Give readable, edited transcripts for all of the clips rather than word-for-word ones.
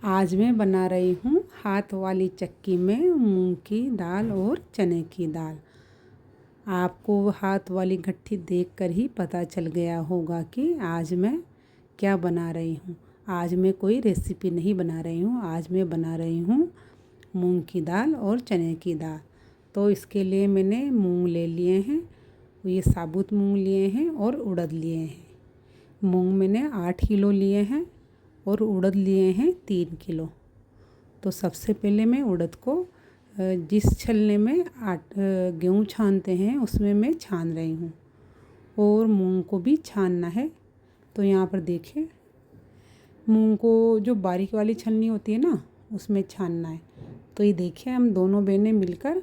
आज मैं बना रही हूँ हाथ वाली चक्की में मूंग की दाल और चने की दाल। आपको हाथ वाली घट्टी देखकर ही पता चल गया होगा कि आज मैं क्या बना रही हूँ। आज मैं कोई रेसिपी नहीं बना रही हूँ, आज मैं बना रही हूँ मूंग की दाल और चने की दाल। तो इसके लिए मैंने मूंग ले लिए हैं, ये साबुत मूंग लिए हैं और उड़द लिए हैं। मूंग मैंने 8 किलो लिए हैं और उड़द लिए हैं 3 किलो। तो सबसे पहले मैं उड़द को जिस छलने में गेहूँ छानते हैं उसमें मैं छान रही हूँ और मूंग को भी छानना है। तो यहाँ पर देखिए, मूंग को जो बारीक वाली छलनी होती है ना उसमें छानना है। तो ये देखिए, हम दोनों बहनें मिलकर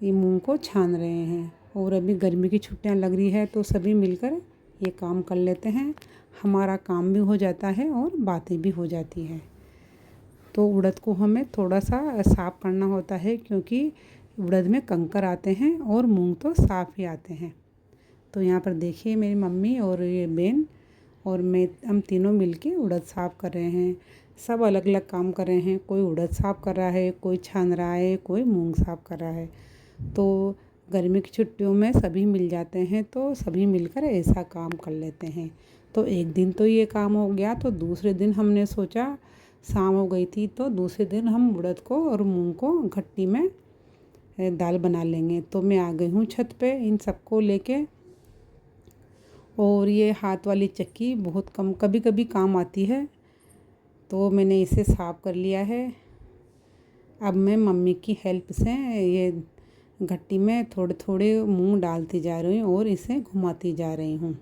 ये मूंग को छान रहे हैं। और अभी गर्मी की छुट्टियाँ लग रही है तो सभी मिलकर ये काम कर लेते हैं। हमारा काम भी हो जाता है और बातें भी हो जाती है। तो उड़द को हमें थोड़ा सा साफ़ करना होता है क्योंकि उड़द में कंकर आते हैं और मूंग तो साफ़ ही आते हैं। तो यहाँ पर देखिए, मेरी मम्मी और ये बहन और मैं, हम तीनों मिलके उड़द साफ़ कर रहे हैं। सब अलग अलग काम कर रहे हैं, कोई उड़द साफ़ कर रहा है, कोई छान रहा है, कोई मूंग साफ़ कर रहा है। तो गर्मी की छुट्टियों में सभी मिल जाते हैं तो सभी मिलकर ऐसा काम कर लेते हैं। तो एक दिन तो ये काम हो गया, तो दूसरे दिन हमने सोचा, शाम हो गई थी तो दूसरे दिन हम उड़द को और मूंग को घट्टी में दाल बना लेंगे। तो मैं आ गई हूँ छत पे इन सबको लेके। और ये हाथ वाली चक्की बहुत कम कभी कभी काम आती है, तो मैंने इसे साफ़ कर लिया है। अब मैं मम्मी की हेल्प से ये घट्टी में थोड़े थोड़े मूंग डालती जा रही हूँ और इसे घुमाती जा रही हूँ।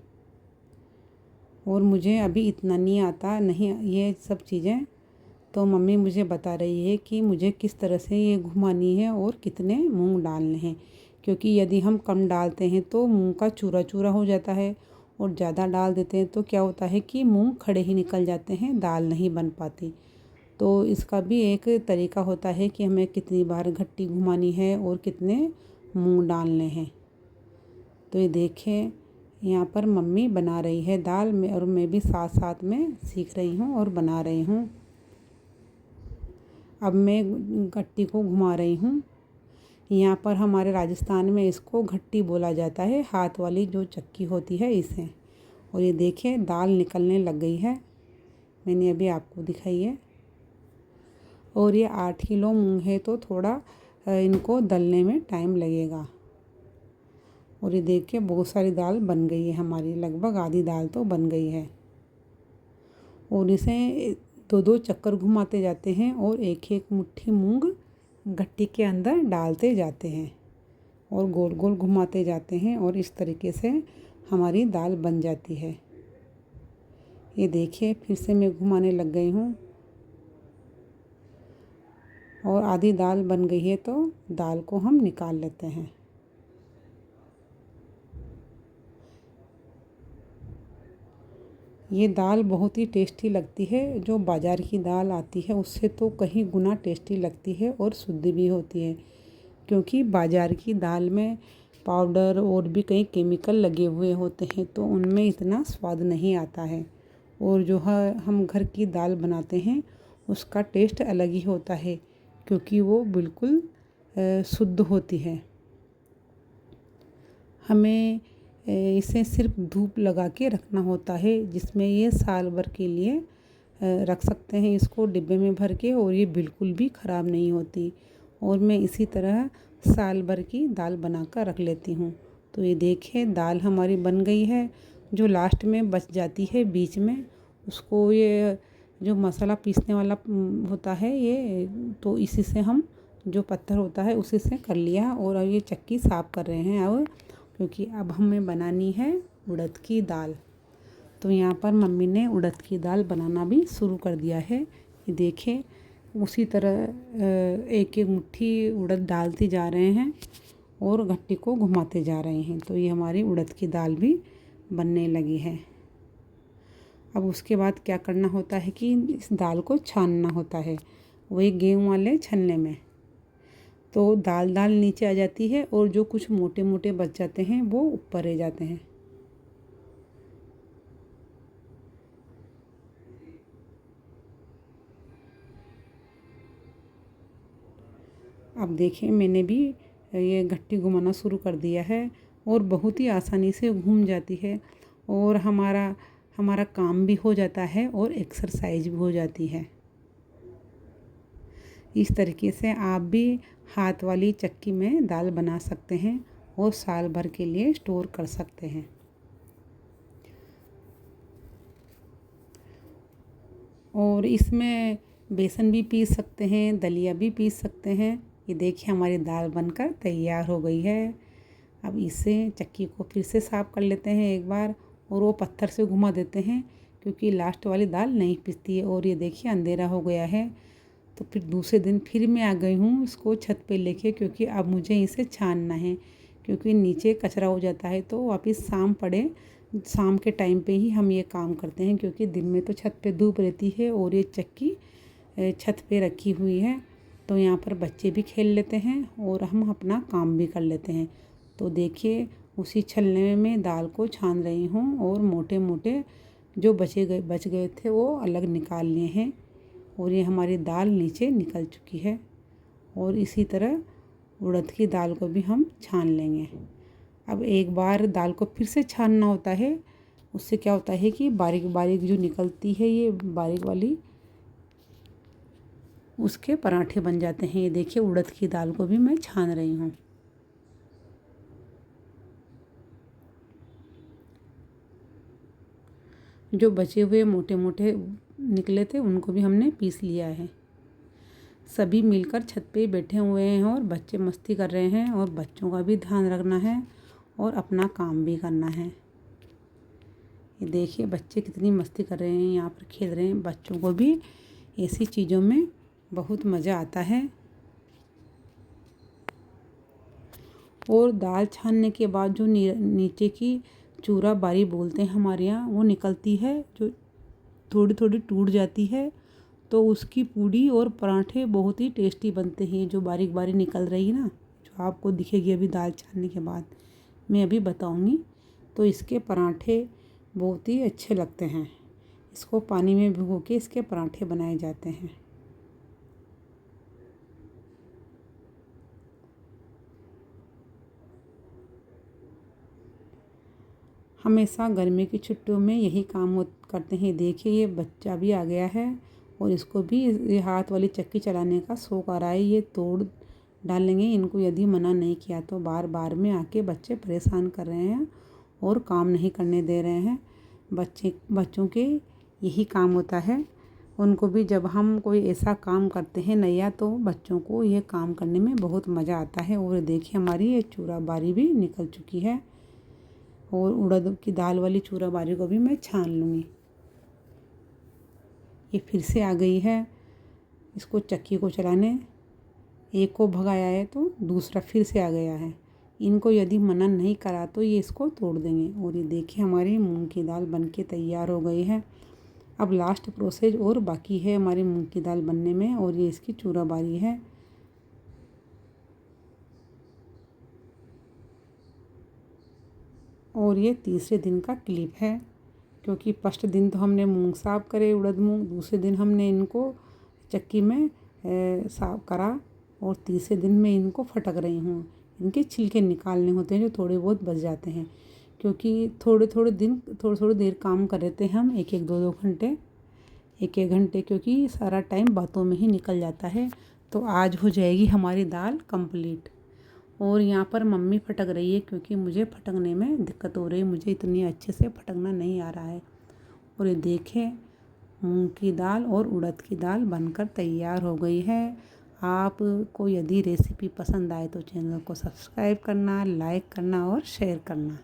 और मुझे अभी इतना नहीं आता नहीं ये सब चीज़ें, तो मम्मी मुझे बता रही है कि मुझे किस तरह से ये घुमानी है और कितने मूंग डालने हैं। क्योंकि यदि हम कम डालते हैं तो मूंग का चूरा चूरा हो जाता है, और ज़्यादा डाल देते हैं तो क्या होता है कि मूंग खड़े ही निकल जाते हैं, दाल नहीं बन पाती। तो इसका भी एक तरीका होता है कि हमें कितनी बार घट्टी घुमानी है और कितने मूंग डालने हैं। तो ये देखें, यहाँ पर मम्मी बना रही है दाल में और मैं भी साथ साथ में सीख रही हूँ और बना रही हूँ। अब मैं घट्टी को घुमा रही हूँ। यहाँ पर हमारे राजस्थान में इसको घट्टी बोला जाता है, हाथ वाली जो चक्की होती है इसे। और ये देखें, दाल निकलने लग गई है, मैंने अभी आपको दिखाई है। और ये 8 किलो मूंग है तो थोड़ा इनको दलने में टाइम लगेगा। और ये देखिए, बहुत सारी दाल बन गई है हमारी, लगभग आधी दाल तो बन गई है। और इसे 2-2 चक्कर घुमाते जाते हैं और एक एक मुट्ठी मूंग घट्टी के अंदर डालते जाते हैं और गोल गोल घुमाते जाते हैं, और इस तरीके से हमारी दाल बन जाती है। ये देखिए, फिर से मैं घुमाने लग गई हूँ और आधी दाल बन गई है तो दाल को हम निकाल लेते हैं। ये दाल बहुत ही टेस्टी लगती है, जो बाज़ार की दाल आती है उससे तो कहीं गुना टेस्टी लगती है और शुद्ध भी होती है। क्योंकि बाज़ार की दाल में पाउडर और भी कई केमिकल लगे हुए होते हैं तो उनमें इतना स्वाद नहीं आता है। और जो है हम घर की दाल बनाते हैं उसका टेस्ट अलग ही होता है, क्योंकि वो बिल्कुल शुद्ध होती है। हमें इसे सिर्फ धूप लगा के रखना होता है, जिसमें ये साल भर के लिए रख सकते हैं इसको डिब्बे में भर के, और ये बिल्कुल भी ख़राब नहीं होती। और मैं इसी तरह साल भर की दाल बना कर रख लेती हूँ। तो ये देखिए, दाल हमारी बन गई है। जो लास्ट में बच जाती है बीच में, उसको ये जो मसाला पीसने वाला होता है ये, तो इसी से हम, जो पत्थर होता है उसी से कर लिया। और अब ये चक्की साफ़ कर रहे हैं अब, क्योंकि अब हमें बनानी है उड़द की दाल। तो यहाँ पर मम्मी ने उड़द की दाल बनाना भी शुरू कर दिया है। ये देखें, उसी तरह एक एक मुट्ठी उड़द डालती जा रहे हैं और घट्टी को घुमाते जा रहे हैं। तो ये हमारी उड़द की दाल भी बनने लगी है। अब उसके बाद क्या करना होता है कि इस दाल को छानना होता है, वही गेहूँ वाले छन्ने में। तो दाल नीचे आ जाती है और जो कुछ मोटे मोटे बच जाते हैं वो ऊपर रह जाते हैं। अब देखिए मैंने भी ये घट्टी घुमाना शुरू कर दिया है और बहुत ही आसानी से घूम जाती है और हमारा हमारा काम भी हो जाता है और एक्सरसाइज भी हो जाती है। इस तरीके से आप भी हाथ वाली चक्की में दाल बना सकते हैं और साल भर के लिए स्टोर कर सकते हैं। और इसमें बेसन भी पीस सकते हैं, दलिया भी पीस सकते हैं। ये देखिए हमारी दाल बनकर तैयार हो गई है। अब इसे चक्की को फिर से साफ़ कर लेते हैं एक बार और वो पत्थर से घुमा देते हैं क्योंकि लास्ट वाली दाल नहीं पिसती है। और ये देखिए अंधेरा हो गया है तो फिर दूसरे दिन फिर मैं आ गई हूँ इसको छत पे लेके, क्योंकि अब मुझे इसे छानना है क्योंकि नीचे कचरा हो जाता है। तो वापस शाम के टाइम पे ही हम ये काम करते हैं क्योंकि दिन में तो छत पे धूप रहती है और ये चक्की छत पे रखी हुई है तो यहाँ पर बच्चे भी खेल लेते हैं और हम अपना काम भी कर लेते हैं। तो देखिए उसी छलने में दाल को छान रही हूँ और मोटे मोटे जो बच गए थे वो अलग निकाल लिए हैं और ये हमारी दाल नीचे निकल चुकी है। और इसी तरह उड़द की दाल को भी हम छान लेंगे। अब एक बार दाल को फिर से छानना होता है, उससे क्या होता है कि बारीक बारीक जो निकलती है ये बारीक वाली, उसके पराठे बन जाते हैं। ये देखिए उड़द की दाल को भी मैं छान रही हूँ। जो बचे हुए मोटे मोटे निकले थे उनको भी हमने पीस लिया है। सभी मिलकर छत पे बैठे हुए हैं और बच्चे मस्ती कर रहे हैं और बच्चों का भी ध्यान रखना है और अपना काम भी करना है। ये देखिए बच्चे कितनी मस्ती कर रहे हैं, यहाँ पर खेल रहे हैं। बच्चों को भी ऐसी चीज़ों में बहुत मज़ा आता है। और दाल छानने के बाद जो नीचे की चूरा बारी बोलते हैं हमारे यहाँ, वो निकलती है जो थोड़ी थोड़ी टूट जाती है तो उसकी पूड़ी और पराठे बहुत ही टेस्टी बनते हैं। जो बारीक बारीक निकल रही है ना, जो आपको दिखेगी अभी दाल छानने के बाद मैं अभी बताऊंगी, तो इसके पराठे बहुत ही अच्छे लगते हैं। इसको पानी में भिगो के इसके पराठे बनाए जाते हैं। हमेशा गर्मी की छुट्टियों में यही काम करते हैं। देखिए ये बच्चा भी आ गया है और इसको भी ये हाथ वाली चक्की चलाने का शौक आ रहा है। ये तोड़ डालेंगे इनको, यदि मना नहीं किया तो बार बार में आके बच्चे परेशान कर रहे हैं और काम नहीं करने दे रहे हैं। बच्चों के यही काम होता है। उनको भी जब हम कोई ऐसा काम करते हैं नया तो बच्चों को ये काम करने में बहुत मज़ा आता है। और देखिए हमारी ये चूरा बारी भी निकल चुकी है और उड़द की दाल वाली चूरा बारी को भी मैं छान लूँगी। ये फिर से आ गई है इसको चक्की को चलाने, एक को भगाया है तो दूसरा फिर से आ गया है। इनको यदि मना नहीं करा तो ये इसको तोड़ देंगे। और ये देखिए हमारी मूंग की दाल बनके तैयार हो गई है। अब लास्ट प्रोसेस और बाकी है हमारी मूंग की दाल बनने में और ये इसकी चूरा बारी है। और ये तीसरे दिन का क्लिप है क्योंकि फर्स्ट दिन तो हमने मूंग साफ़ करे, उड़द मूंग, दूसरे दिन हमने इनको चक्की में साफ़ करा और तीसरे दिन मैं इनको फटक रही हूँ। इनके छिलके निकालने होते हैं जो थोड़े बहुत बच जाते हैं क्योंकि थोड़ी देर काम कर रहे थे हम, दो घंटे, एक घंटे, क्योंकि सारा टाइम बातों में ही निकल जाता है। तो आज हो जाएगी हमारी दाल कंप्लीट। और यहाँ पर मम्मी फटक रही है क्योंकि मुझे फटकने में दिक्कत हो रही है, मुझे इतनी अच्छे से फटकना नहीं आ रहा है। और ये देखें मूंग की दाल और उड़द की दाल बनकर तैयार हो गई है। आपको यदि रेसिपी पसंद आए तो चैनल को सब्सक्राइब करना, लाइक करना और शेयर करना।